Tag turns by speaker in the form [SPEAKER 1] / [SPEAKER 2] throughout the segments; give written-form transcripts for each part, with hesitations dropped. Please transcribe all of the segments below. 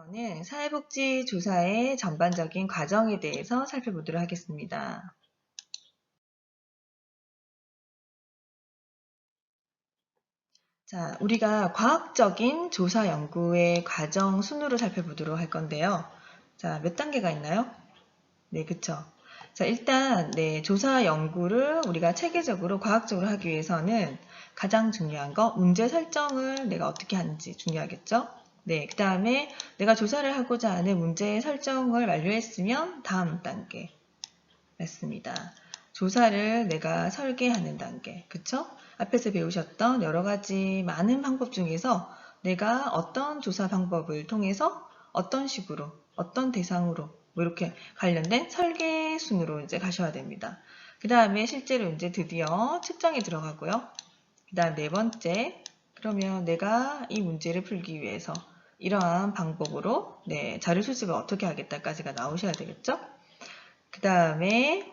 [SPEAKER 1] 저는 사회복지 조사의 전반적인 과정에 대해서 살펴보도록 하겠습니다. 자, 우리가 과학적인 조사 연구의 과정 순으로 살펴보도록 할 건데요. 자, 몇 단계가 있나요? 네, 그쵸. 자, 일단, 조사 연구를 우리가 체계적으로 과학적으로 하기 위해서는 가장 중요한 거, 문제 설정을 내가 어떻게 하는지 중요하겠죠? 네, 그 다음에 내가 조사를 하고자 하는 문제 설정을 완료했으면 다음 단계. 맞습니다. 조사를 내가 설계하는 단계. 그쵸? 앞에서 배우셨던 여러 가지 많은 방법 중에서 내가 어떤 조사 방법을 통해서 어떤 식으로, 어떤 대상으로, 뭐 이렇게 관련된 설계 순으로 이제 가셔야 됩니다. 그 다음에 실제로 이제 드디어 측정에 들어가고요. 그 다음 네 번째, 그러면 내가 이 문제를 풀기 위해서 이러한 방법으로 자료 수집을 어떻게 하겠다까지가 나오셔야 되겠죠? 그 다음에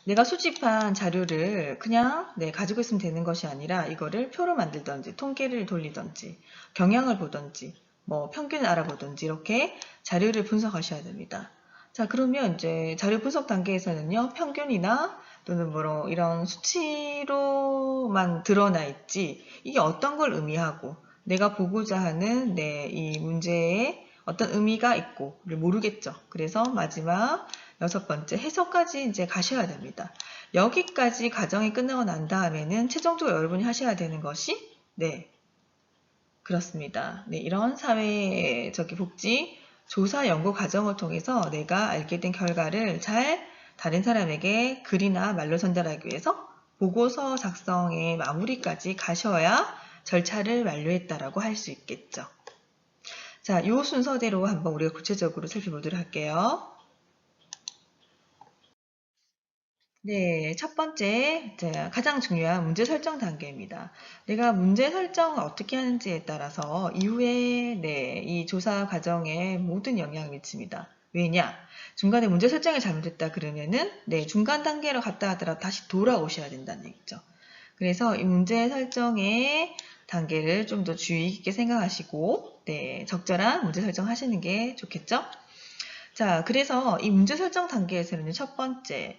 [SPEAKER 1] 내가 수집한 자료를 그냥 가지고 있으면 되는 것이 아니라 이거를 표로 만들던지 통계를 돌리던지 경향을 보던지 뭐 평균을 알아보던지 이렇게 자료를 분석하셔야 됩니다. 자, 그러면 이제 자료 분석 단계에서는요, 평균이나 또는 뭐 이런 수치로만 드러나 있지 이게 어떤 걸 의미하고 내가 보고자 하는 이 문제에 어떤 의미가 있고 모르겠죠. 그래서 마지막 여섯 번째 해석까지 이제 가셔야 됩니다. 여기까지 과정이 끝나고 난 다음에는 최종적으로 여러분이 하셔야 되는 것이 그렇습니다. 이런 사회적인 복지 조사 연구 과정을 통해서 내가 알게 된 결과를 잘 다른 사람에게 글이나 말로 전달하기 위해서 보고서 작성의 마무리까지 가셔야 절차를 완료했다라고 할 수 있겠죠. 자, 이 순서대로 한번 우리가 구체적으로 살펴보도록 할게요. 네, 첫 번째, 가장 중요한 문제 설정 단계입니다. 내가 문제 설정을 어떻게 하는지에 따라서 이후에 이 조사 과정에 모든 영향을 미칩니다. 왜냐? 중간에 문제 설정이 잘못됐다 그러면은 중간 단계로 갔다 하더라도 다시 돌아오셔야 된다는 얘기죠. 그래서 이 문제 설정의 단계를 좀 더 주의 깊게 생각하시고 적절한 문제 설정 하시는 게 좋겠죠? 자, 그래서 이 문제 설정 단계에서는 첫 번째,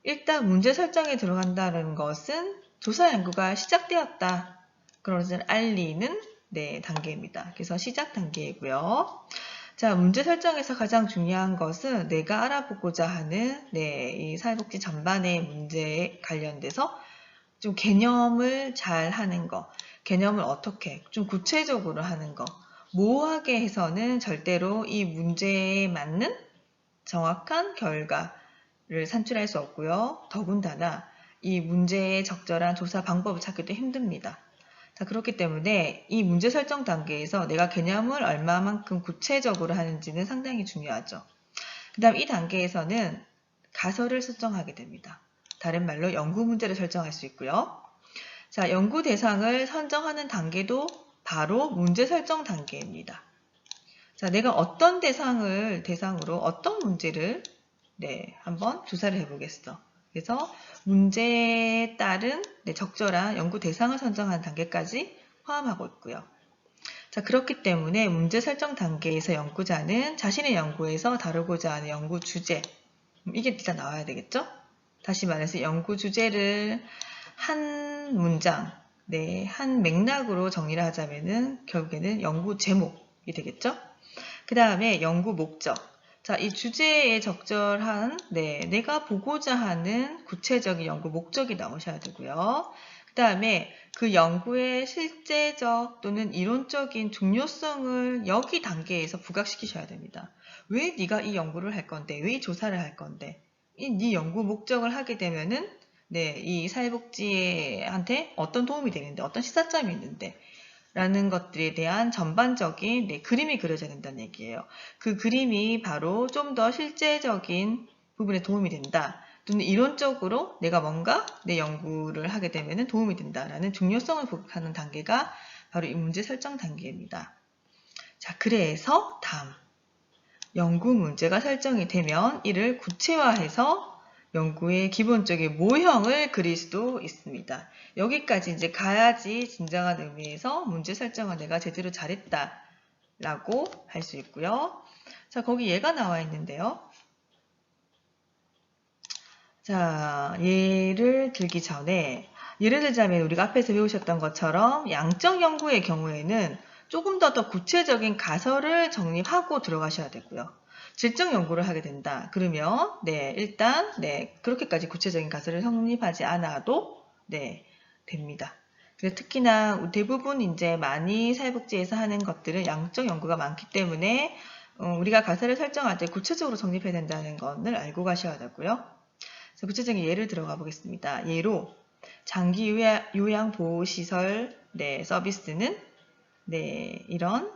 [SPEAKER 1] 일단 문제 설정에 들어간다는 것은 조사 연구가 시작되었다. 그런 것을 알리는 단계입니다. 그래서 시작 단계이고요. 자, 문제 설정에서 가장 중요한 것은 내가 알아보고자 하는 이 사회복지 전반의 문제에 관련돼서 좀 개념을 잘 하는 거, 개념을 어떻게 좀 구체적으로 하는 거, 모호하게 해서는 절대로 이 문제에 맞는 정확한 결과를 산출할 수 없고요. 더군다나 이 문제의 적절한 조사 방법을 찾기도 힘듭니다. 자, 그렇기 때문에 이 문제 설정 단계에서 내가 개념을 얼마만큼 구체적으로 하는지는 상당히 중요하죠. 그 다음 이 단계에서는 가설을 설정하게 됩니다. 다른 말로 연구 문제를 설정할 수 있고요. 자, 연구 대상을 선정하는 단계도 바로 문제 설정 단계입니다. 자, 내가 어떤 대상으로 어떤 문제를 한번 조사를 해보겠어. 그래서 문제에 따른 적절한 연구 대상을 선정하는 단계까지 포함하고 있고요. 자, 그렇기 때문에 문제 설정 단계에서 연구자는 자신의 연구에서 다루고자 하는 연구 주제, 이게 일단 나와야 되겠죠? 다시 말해서 연구 주제를 한 문장, 한 맥락으로 정리를 하자면은 결국에는 연구 제목이 되겠죠? 그 다음에 연구 목적. 자, 이 주제에 적절한, 내가 보고자 하는 구체적인 연구 목적이 나오셔야 되고요. 그 다음에 그 연구의 실제적 또는 이론적인 중요성을 여기 단계에서 부각시키셔야 됩니다. 왜 네가 이 연구를 할 건데, 왜 이 조사를 할 건데, 네 연구 목적을 하게 되면은, 이 사회복지한테 어떤 도움이 되는데, 어떤 시사점이 있는데, 라는 것들에 대한 전반적인 그림이 그려져야 된다는 얘기예요. 그 그림이 바로 좀 더 실제적인 부분에 도움이 된다. 또는 이론적으로 내가 뭔가 내 연구를 하게 되면 도움이 된다라는 중요성을 부각하는 단계가 바로 이 문제 설정 단계입니다. 자, 그래서 다음 연구 문제가 설정이 되면 이를 구체화해서 연구의 기본적인 모형을 그릴 수도 있습니다. 여기까지 이제 가야지 진정한 의미에서 문제 설정을 내가 제대로 잘했다 라고 할 수 있고요. 자, 거기 얘가 나와 있는데요. 자, 예를 들기 전에, 예를 들자면 우리가 앞에서 배우셨던 것처럼 양적 연구의 경우에는 조금 더 구체적인 가설을 정립하고 들어가셔야 되고요. 질적 연구를 하게 된다. 그러면, 일단, 그렇게까지 구체적인 가설을 성립하지 않아도, 됩니다. 그래서 특히나 대부분 이제 많이 사회복지에서 하는 것들은 양적 연구가 많기 때문에, 우리가 가설을 설정할 때 구체적으로 정립해야 된다는 것을 알고 가셔야 되고요. 구체적인 예를 들어가 보겠습니다. 예로 장기 요양보호시설 서비스는 이런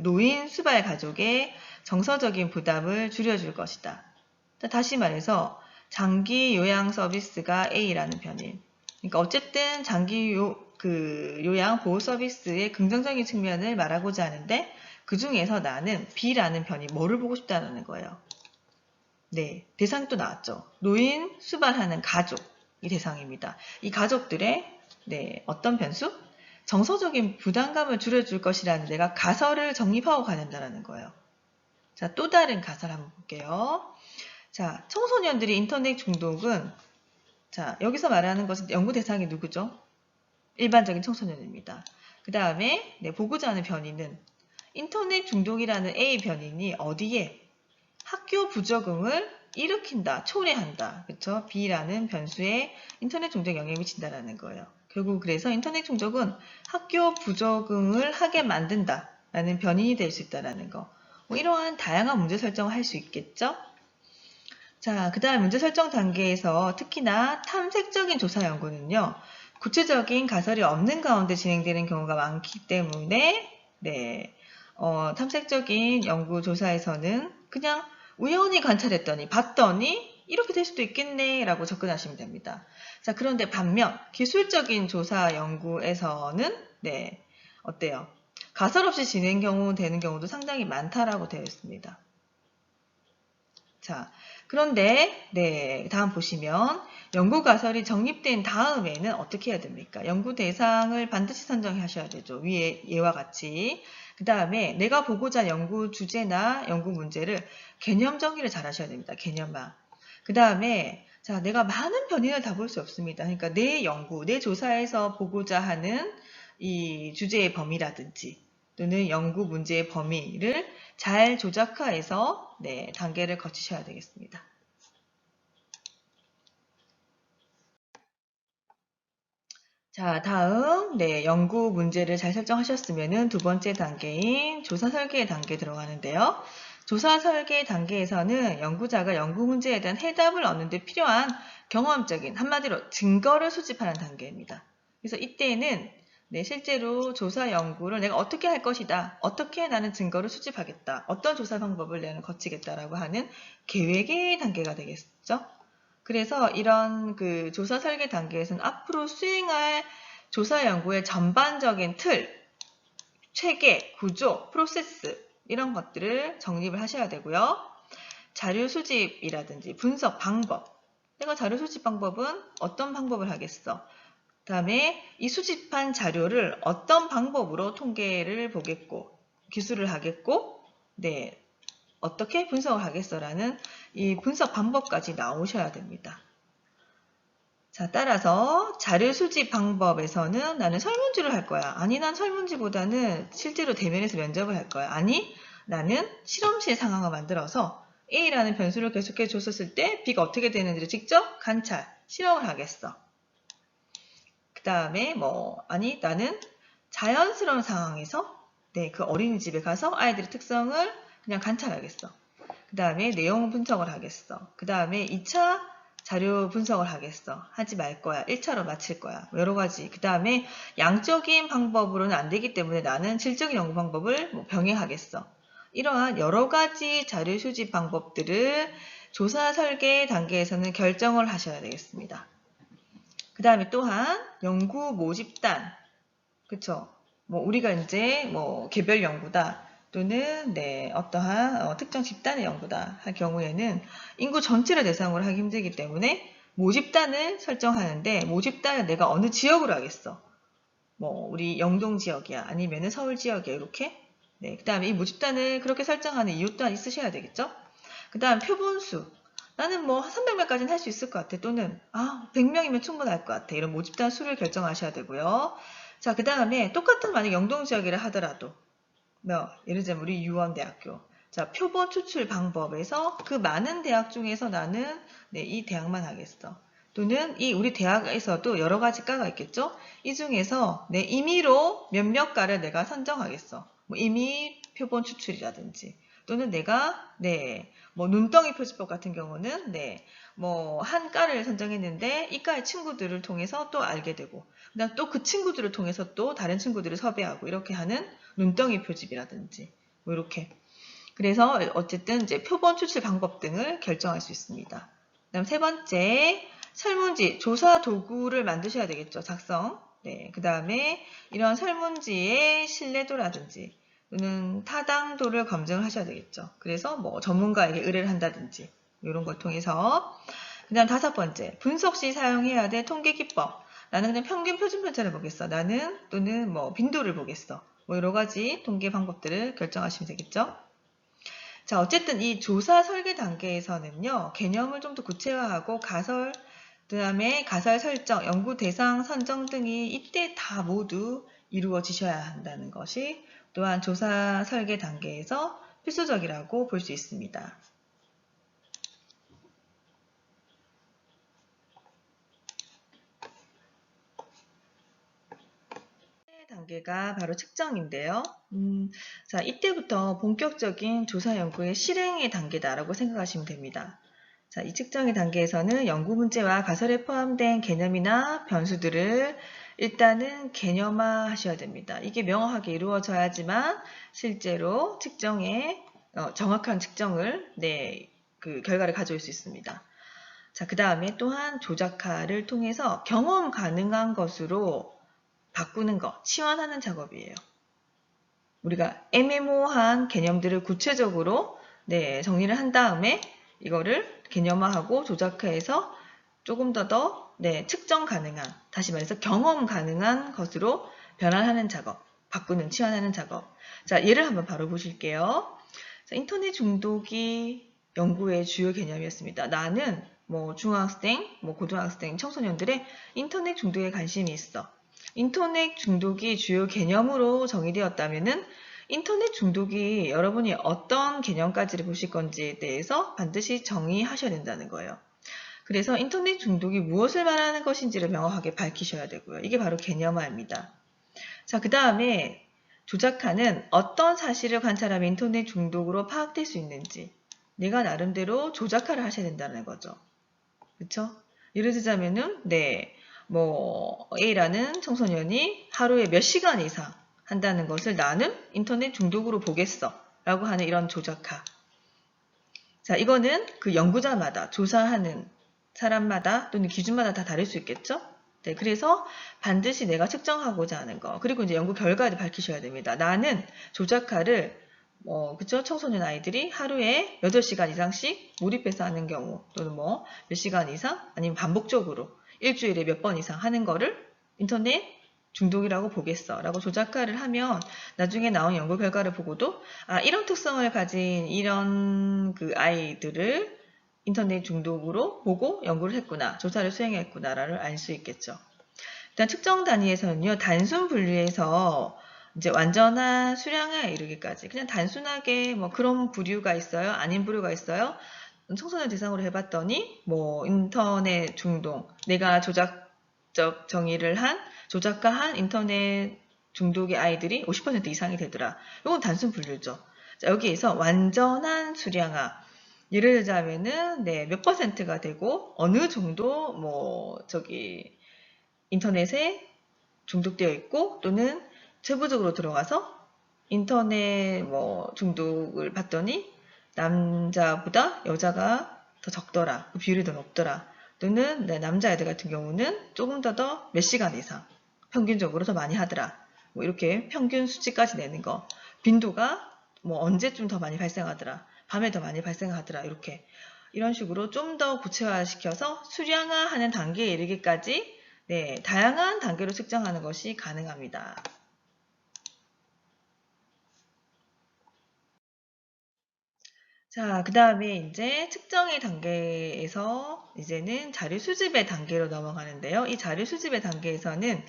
[SPEAKER 1] 노인 수발 가족의 정서적인 부담을 줄여줄 것이다. 다시 말해서 장기 요양 서비스가 A라는 편인. 그러니까 어쨌든 장기 요양 보호 서비스의 긍정적인 측면을 말하고자 하는데 그 중에서 나는 B라는 편이 뭐를 보고 싶다는 거예요. 대상이 또 나왔죠. 노인 수발하는 가족이 대상입니다. 이 가족들의 어떤 변수? 정서적인 부담감을 줄여줄 것이라는 내가 가설을 정립하고 가는다는 거예요. 자, 또 다른 가설 한번 볼게요. 자, 청소년들이 인터넷 중독은 자, 여기서 말하는 것은 연구 대상이 누구죠? 일반적인 청소년입니다. 그 다음에 보고자 하는 변이는 인터넷 중독이라는 A 변인이 어디에 학교 부적응을 일으킨다, 초래한다. 그쵸? B라는 변수에 인터넷 중독 영향을 미친다라는 거예요. 결국 그래서 인터넷 중독은 학교 부적응을 하게 만든다 라는 변인이 될 수 있다라는 거. 이러한 다양한 문제 설정을 할 수 있겠죠? 자, 그 다음 문제 설정 단계에서 특히나 탐색적인 조사 연구는요. 구체적인 가설이 없는 가운데 진행되는 경우가 많기 때문에 탐색적인 연구 조사에서는 그냥 우연히 관찰했더니 봤더니 이렇게 될 수도 있겠네 라고 접근하시면 됩니다. 자, 그런데 반면 기술적인 조사 연구에서는 어때요? 가설 없이 진행되는 경우도 상당히 많다라고 되어 있습니다. 자, 그런데 다음 보시면 연구 가설이 정립된 다음에는 어떻게 해야 됩니까? 연구 대상을 반드시 선정하셔야 되죠. 위에 예와 같이. 그 다음에 내가 보고자 하는 연구 주제나 연구 문제를 개념 정의를 잘 하셔야 됩니다. 개념화. 그 다음에 자, 내가 많은 변인을 다 볼 수 없습니다. 그러니까 내 연구, 내 조사에서 보고자 하는 이 주제의 범위라든지 또는 연구 문제의 범위를 잘 조작화해서 단계를 거치셔야 되겠습니다. 자, 다음 연구 문제를 잘 설정하셨으면 두 번째 단계인 조사 설계 단계에 들어가는데요. 조사 설계 단계에서는 연구자가 연구 문제에 대한 해답을 얻는 데 필요한 경험적인 한마디로 증거를 수집하는 단계입니다. 그래서 이때는 실제로 조사 연구를 내가 어떻게 할 것이다. 어떻게 나는 증거를 수집하겠다. 어떤 조사 방법을 나는 거치겠다라고 하는 계획의 단계가 되겠죠. 그래서 이런 조사 설계 단계에서는 앞으로 수행할 조사 연구의 전반적인 틀, 체계, 구조, 프로세스 이런 것들을 정립을 하셔야 되고요. 자료 수집이라든지 분석 방법. 내가 자료 수집 방법은 어떤 방법을 하겠어? 그 다음에 이 수집한 자료를 어떤 방법으로 통계를 보겠고, 기술을 하겠고, 어떻게 분석을 하겠어라는 이 분석 방법까지 나오셔야 됩니다. 자, 따라서 자료 수집 방법에서는 나는 설문지를 할 거야. 아니, 난 설문지보다는 실제로 대면에서 면접을 할 거야. 아니, 나는 실험실 상황을 만들어서 A라는 변수를 계속해 줬었을 때 B가 어떻게 되는지를 직접 관찰, 실험을 하겠어. 그 다음에 아니, 나는 자연스러운 상황에서 그 어린이집에 가서 아이들의 특성을 그냥 관찰하겠어. 그 다음에 내용 분석을 하겠어. 그 다음에 2차 자료 분석을 하겠어. 하지 말 거야. 1차로 마칠 거야. 여러 가지. 그 다음에 양적인 방법으로는 안 되기 때문에 나는 질적인 연구 방법을 병행하겠어. 이러한 여러 가지 자료 수집 방법들을 조사 설계 단계에서는 결정을 하셔야 되겠습니다. 그 다음에 또한 연구 모집단. 그쵸? 우리가 이제 개별 연구다. 또는 어떠한 특정 집단의 연구다 할 경우에는 인구 전체를 대상으로 하기 힘들기 때문에 모집단을 설정하는데 모집단을 내가 어느 지역으로 하겠어? 우리 영동 지역이야 아니면은 서울 지역이야 이렇게 네, 그 다음에 이 모집단을 그렇게 설정하는 이유 또한 있으셔야 되겠죠? 그 다음 표본수. 나는 뭐 300명까지는 할 수 있을 것 같아. 또는 100명이면 충분할 것 같아. 이런 모집단 수를 결정하셔야 되고요. 자, 그 다음에 똑같은 만약 영동지역이라 하더라도 예를 들면 우리 유원대학교. 자, 표본 추출 방법에서 그 많은 대학 중에서 나는 이 대학만 하겠어. 또는 이 우리 대학에서도 여러 가지 과가 있겠죠? 이 중에서 임의로 몇몇 과를 내가 선정하겠어. 뭐 임의 표본 추출이라든지 또는 내가 뭐 눈덩이 표시법 같은 경우는 뭐 한 과를 선정했는데 이 과의 친구들을 통해서 또 알게 되고 그다음 또 그 친구들을 통해서 또 다른 친구들을 섭외하고 이렇게 하는 눈덩이 표집이라든지 뭐 이렇게 그래서 어쨌든 이제 표본 추출 방법 등을 결정할 수 있습니다. 그다음 세 번째 설문지 조사 도구를 만드셔야 되겠죠. 작성. 그 다음에 이런 설문지의 신뢰도라든지 또는 타당도를 검증을 하셔야 되겠죠. 그래서 뭐 전문가에게 의뢰를 한다든지 이런 걸 통해서 그 다음 다섯 번째 분석 시 사용해야 될 통계 기법. 나는 그냥 평균 표준 편차를 보겠어. 나는 또는 뭐 빈도를 보겠어. 뭐 여러 가지 통계 방법들을 결정하시면 되겠죠. 자, 어쨌든 이 조사 설계 단계에서는요, 개념을 좀 더 구체화하고 가설, 그 다음에 가설 설정, 연구 대상 선정 등이 이때 다 모두 이루어지셔야 한다는 것이 또한 조사 설계 단계에서 필수적이라고 볼 수 있습니다. 단계가 바로 측정인데요. 자, 이때부터 본격적인 조사 연구의 실행의 단계다라고 생각하시면 됩니다. 자, 이 측정의 단계에서는 연구 문제와 가설에 포함된 개념이나 변수들을 일단은 개념화 하셔야 됩니다. 이게 명확하게 이루어져야지만 실제로 측정에 정확한 측정을 그 결과를 가져올 수 있습니다. 자, 그 다음에 또한 조작화를 통해서 경험 가능한 것으로 바꾸는 것, 치환하는 작업이에요. 우리가 애매모호한 개념들을 구체적으로 정리를 한 다음에 이거를 개념화하고 조작화해서 조금 더 측정 가능한, 다시 말해서 경험 가능한 것으로 변환하는 작업, 바꾸는, 치환하는 작업. 자, 예를 한번 바로 보실게요. 자, 인터넷 중독이 연구의 주요 개념이었습니다. 나는 뭐 중학생, 뭐 고등학생, 청소년들의 인터넷 중독에 관심이 있어. 인터넷 중독이 주요 개념으로 정의되었다면은 인터넷 중독이 여러분이 어떤 개념까지를 보실 건지에 대해서 반드시 정의하셔야 된다는 거예요. 그래서 인터넷 중독이 무엇을 말하는 것인지를 명확하게 밝히셔야 되고요. 이게 바로 개념화입니다. 자, 그 다음에 조작하는 어떤 사실을 관찰하면 인터넷 중독으로 파악될 수 있는지 내가 나름대로 조작화를 하셔야 된다는 거죠. 그렇죠? 예를 들자면은 뭐 A라는 청소년이 하루에 몇 시간 이상 한다는 것을 나는 인터넷 중독으로 보겠어 라고 하는 이런 조작화. 자, 이거는 그 연구자마다 조사하는 사람마다 또는 기준마다 다 다를 수 있겠죠? 그래서 반드시 내가 측정하고자 하는 거. 그리고 이제 연구 결과를 밝히셔야 됩니다. 나는 조작화를 그쵸? 청소년 아이들이 하루에 8시간 이상씩 몰입해서 하는 경우 또는 뭐 몇 시간 이상 아니면 반복적으로 일주일에 몇 번 이상 하는 거를 인터넷 중독이라고 보겠어 라고 조작화를 하면 나중에 나온 연구 결과를 보고도 이런 특성을 가진 이런 그 아이들을 인터넷 중독으로 보고 연구를 했구나, 조사를 수행했구나를 알 수 있겠죠. 일단 측정 단위에서는요, 단순 분류에서 이제 완전한 수량에 이르기까지 그냥 단순하게 뭐 그런 부류가 있어요, 아닌 부류가 있어요. 청소년 대상으로 해봤더니 뭐 인터넷 중독, 내가 조작적 정의를 한 조작가한 인터넷 중독의 아이들이 50% 이상이 되더라. 이건 단순 분류죠. 자, 여기에서 완전한 수량화. 예를 들자면은 몇 %가 되고 어느 정도 인터넷에 중독되어 있고 또는 세부적으로 들어가서 인터넷 중독을 봤더니 남자보다 여자가 더 적더라. 그 비율이 더 높더라. 또는 남자애들 같은 경우는 조금 더 몇 시간 이상 평균적으로 더 많이 하더라. 뭐 이렇게 평균 수치까지 내는 거. 빈도가 언제쯤 더 많이 발생하더라. 밤에 더 많이 발생하더라. 이런 식으로 좀 더 구체화시켜서 수량화하는 단계에 이르기까지 다양한 단계로 측정하는 것이 가능합니다. 자, 그 다음에 이제 측정의 단계에서 이제는 자료 수집의 단계로 넘어가는데요. 이 자료 수집의 단계에서는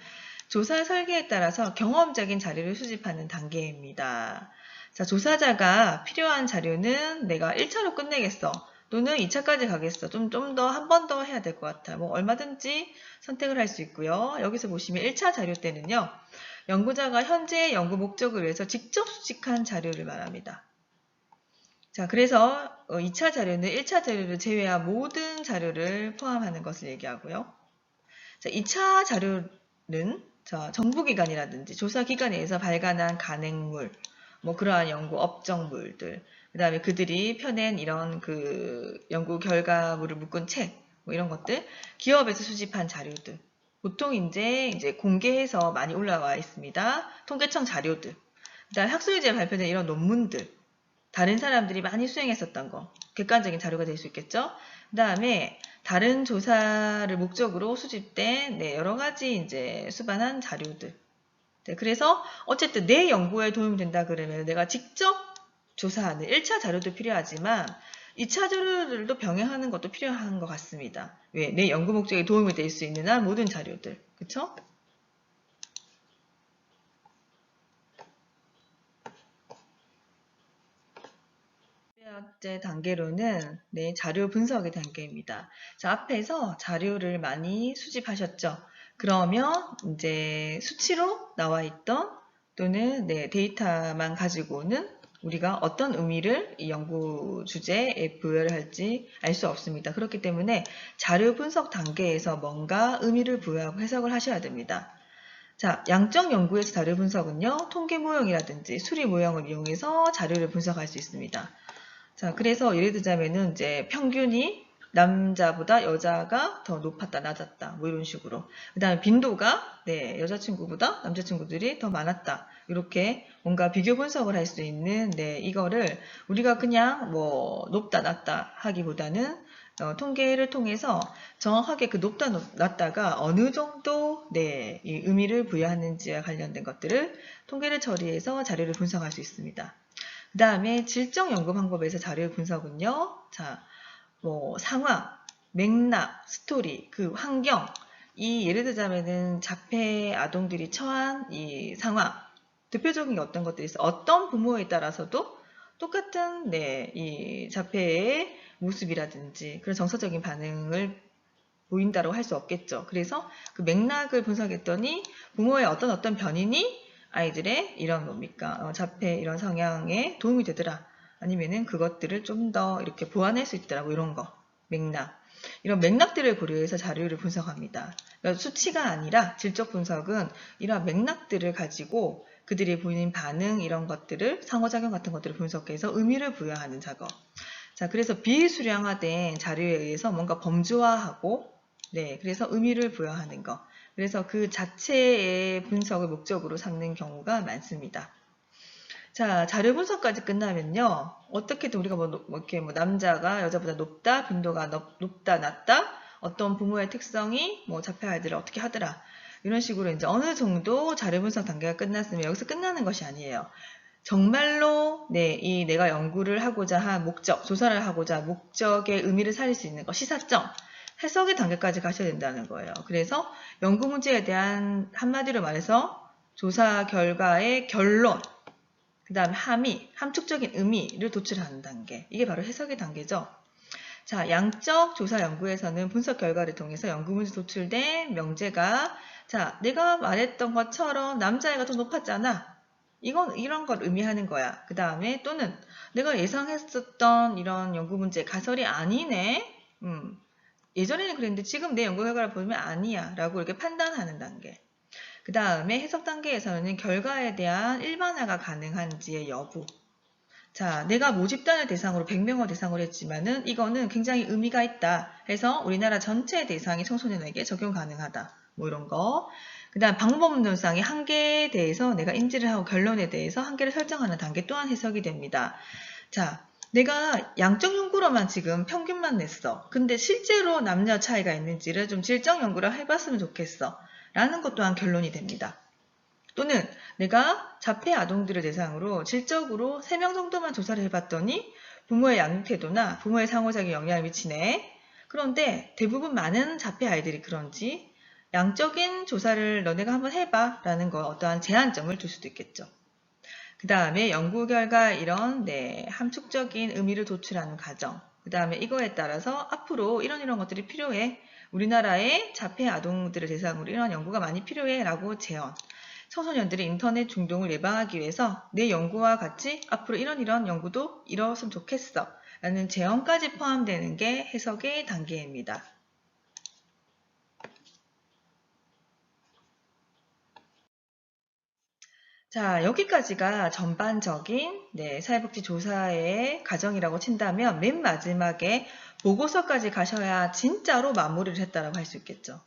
[SPEAKER 1] 조사 설계에 따라서 경험적인 자료를 수집하는 단계입니다. 자, 조사자가 필요한 자료는 내가 1차로 끝내겠어. 또는 2차까지 가겠어. 좀 더, 한 번 더 해야 될 것 같아. 뭐, 얼마든지 선택을 할 수 있고요. 여기서 보시면 1차 자료 때는요. 연구자가 현재 연구 목적을 위해서 직접 수집한 자료를 말합니다. 자, 그래서 2차 자료는 1차 자료를 제외한 모든 자료를 포함하는 것을 얘기하고요. 자, 2차 자료는 정부기관이라든지 조사기관에서 발간한 간행물, 뭐 그러한 연구 업적물들, 그 다음에 그들이 펴낸 이런 그 연구 결과물을 묶은 책, 뭐 이런 것들, 기업에서 수집한 자료들, 보통 이제 공개해서 많이 올라와 있습니다. 통계청 자료들, 그다음 학술지에 발표된 이런 논문들, 다른 사람들이 많이 수행했었던 거, 객관적인 자료가 될 수 있겠죠. 그 다음에 다른 조사를 목적으로 수집된 여러 가지 이제 수반한 자료들. 네, 그래서 어쨌든 내 연구에 도움이 된다 그러면 내가 직접 조사하는 1차 자료도 필요하지만 2차 자료들도 병행하는 것도 필요한 것 같습니다. 왜? 내 연구 목적에 도움이 될 수 있는 한 모든 자료들. 그쵸? 두 번째 단계로는 자료 분석의 단계입니다. 자, 앞에서 자료를 많이 수집하셨죠? 그러면 이제 수치로 나와 있던 또는 데이터만 가지고는 우리가 어떤 의미를 이 연구 주제에 부여를 할지 알 수 없습니다. 그렇기 때문에 자료 분석 단계에서 뭔가 의미를 부여하고 해석을 하셔야 됩니다. 자, 양적 연구에서 자료 분석은요, 통계 모형이라든지 수리 모형을 이용해서 자료를 분석할 수 있습니다. 자, 그래서 예를 들자면은 이제 평균이 남자보다 여자가 더 높았다, 낮았다, 뭐 이런 식으로. 그 다음에 빈도가, 여자친구보다 남자친구들이 더 많았다. 이렇게 뭔가 비교 분석을 할 수 있는, 이거를 우리가 그냥 뭐 높다, 낮다 하기보다는 통계를 통해서 정확하게 그 높다, 낮다가 어느 정도, 이 의미를 부여하는지와 관련된 것들을 통계를 처리해서 자료를 분석할 수 있습니다. 그 다음에 질적 연구 방법에서 자료 분석은요. 자, 뭐 상황, 맥락, 스토리, 그 환경, 이 예를 들자면은 자폐 아동들이 처한 이 상황, 대표적인 게 어떤 것들이 있어? 어떤 부모에 따라서도 똑같은 이 자폐의 모습이라든지 그런 정서적인 반응을 보인다고 할 수 없겠죠. 그래서 그 맥락을 분석했더니 부모의 어떤 변인이 아이들의 이런 뭡니까 자폐 이런 성향에 도움이 되더라. 아니면은 그것들을 좀 더 이렇게 보완할 수 있더라고 이런 거 맥락 이런 맥락들을 고려해서 자료를 분석합니다. 그러니까 수치가 아니라 질적 분석은 이런 맥락들을 가지고 그들이 보이는 반응 이런 것들을 상호작용 같은 것들을 분석해서 의미를 부여하는 작업. 자, 그래서 비수량화된 자료에 의해서 뭔가 범주화하고 그래서 의미를 부여하는 거. 그래서 그 자체의 분석을 목적으로 삼는 경우가 많습니다. 자, 자료 분석까지 끝나면요. 어떻게든 우리가 이렇게 남자가 여자보다 높다, 빈도가 높다, 낮다, 어떤 부모의 특성이 자폐 아이들을 어떻게 하더라. 이런 식으로 이제 어느 정도 자료 분석 단계가 끝났으면 여기서 끝나는 것이 아니에요. 정말로 이 내가 연구를 하고자 한 목적, 조사를 하고자 목적의 의미를 살릴 수 있는 것, 시사점, 해석의 단계까지 가셔야 된다는 거예요. 그래서 연구 문제에 대한 한마디로 말해서 조사 결과의 결론, 그 다음 함의, 함축적인 의미를 도출하는 단계. 이게 바로 해석의 단계죠. 자, 양적 조사 연구에서는 분석 결과를 통해서 연구 문제 도출된 명제가 자, 내가 말했던 것처럼 남자애가 더 높았잖아. 이런 걸 의미하는 거야. 그 다음에 또는 내가 예상했었던 이런 연구 문제 가설이 아니네. 예전에는 그랬는데 지금 내 연구 결과를 보면 아니야 라고 이렇게 판단하는 단계. 그 다음에 해석 단계에서는 결과에 대한 일반화가 가능한지의 여부. 자, 내가 모집단을 대상으로 100명을 대상으로 했지만은 이거는 굉장히 의미가 있다 해서 우리나라 전체 대상이 청소년에게 적용 가능하다. 뭐 이런 거. 그 다음 방법론상의 한계에 대해서 내가 인지를 하고 결론에 대해서 한계를 설정하는 단계 또한 해석이 됩니다. 자, 내가 양적 연구로만 지금 평균만 냈어. 근데 실제로 남녀 차이가 있는지를 좀 질적 연구를 해봤으면 좋겠어. 라는 것 또한 결론이 됩니다. 또는 내가 자폐 아동들을 대상으로 질적으로 3명 정도만 조사를 해봤더니 부모의 양육 태도나 부모의 상호작용에 영향을 미치네. 그런데 대부분 많은 자폐 아이들이 그런지 양적인 조사를 너네가 한번 해봐 라는 거 어떠한 제한점을 둘 수도 있겠죠. 그 다음에 연구 결과 이런 함축적인 의미를 도출하는 과정. 그 다음에 이거에 따라서 앞으로 이런 것들이 필요해. 우리나라의 자폐 아동들을 대상으로 이런 연구가 많이 필요해 라고 제언. 청소년들의 인터넷 중독을 예방하기 위해서 내 연구와 같이 앞으로 이런 연구도 이뤘으면 좋겠어 라는 제언까지 포함되는 게 해석의 단계입니다. 자, 여기까지가 전반적인 사회복지조사의 과정이라고 친다면 맨 마지막에 보고서까지 가셔야 진짜로 마무리를 했다고 할 수 있겠죠.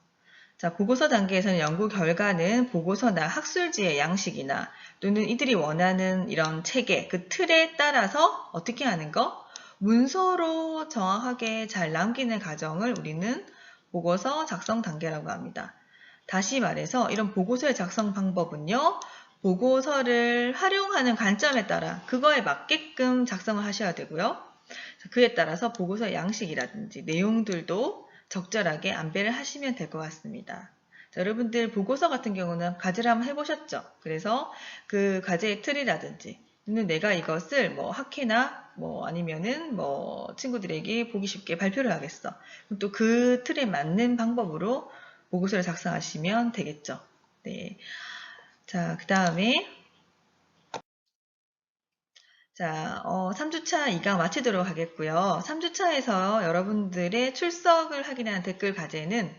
[SPEAKER 1] 자, 보고서 단계에서는 연구 결과는 보고서나 학술지의 양식이나 또는 이들이 원하는 이런 체계, 그 틀에 따라서 어떻게 하는 거? 문서로 정확하게 잘 남기는 과정을 우리는 보고서 작성 단계라고 합니다. 다시 말해서 이런 보고서의 작성 방법은요. 보고서를 활용하는 관점에 따라 그거에 맞게끔 작성을 하셔야 되고요. 그에 따라서 보고서의 양식이라든지 내용들도 적절하게 안배를 하시면 될 것 같습니다. 자, 여러분들 보고서 같은 경우는 과제를 한번 해보셨죠? 그래서 그 과제의 틀이라든지 내가 이것을 뭐 학회나 뭐 아니면은 뭐 친구들에게 보기 쉽게 발표를 하겠어. 또 그 틀에 맞는 방법으로 보고서를 작성하시면 되겠죠. 네. 자, 그 다음에 3주차 2강 마치도록 하겠고요. 3주차에서 여러분들의 출석을 확인한 댓글 과제는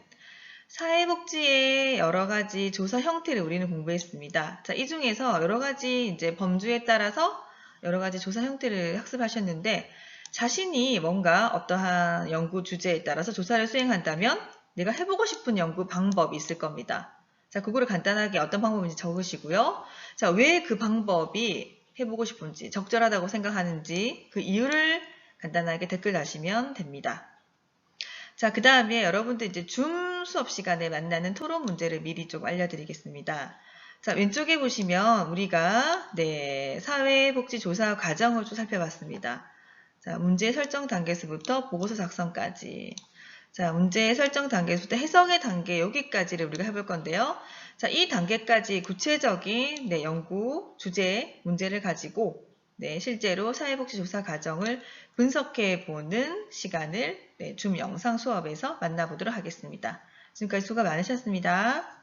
[SPEAKER 1] 사회복지의 여러 가지 조사 형태를 우리는 공부했습니다. 자, 이 중에서 여러 가지 이제 범주에 따라서 여러 가지 조사 형태를 학습하셨는데 자신이 뭔가 어떠한 연구 주제에 따라서 조사를 수행한다면 내가 해보고 싶은 연구 방법이 있을 겁니다. 자, 그거를 간단하게 어떤 방법인지 적으시고요. 자, 왜 그 방법이 해보고 싶은지, 적절하다고 생각하는지 그 이유를 간단하게 댓글 다시면 됩니다. 자, 그 다음에 여러분들 이제 줌 수업 시간에 만나는 토론 문제를 미리 좀 알려드리겠습니다. 자, 왼쪽에 보시면 우리가 사회복지조사 과정을 좀 살펴봤습니다. 자, 문제 설정 단계에서부터 보고서 작성까지. 자, 문제 설정 단계에서부터 해석의 단계 여기까지를 우리가 해볼 건데요. 자, 이 단계까지 구체적인 연구, 주제, 문제를 가지고 실제로 사회복지조사 과정을 분석해 보는 시간을 줌 영상 수업에서 만나보도록 하겠습니다. 지금까지 수고 많으셨습니다.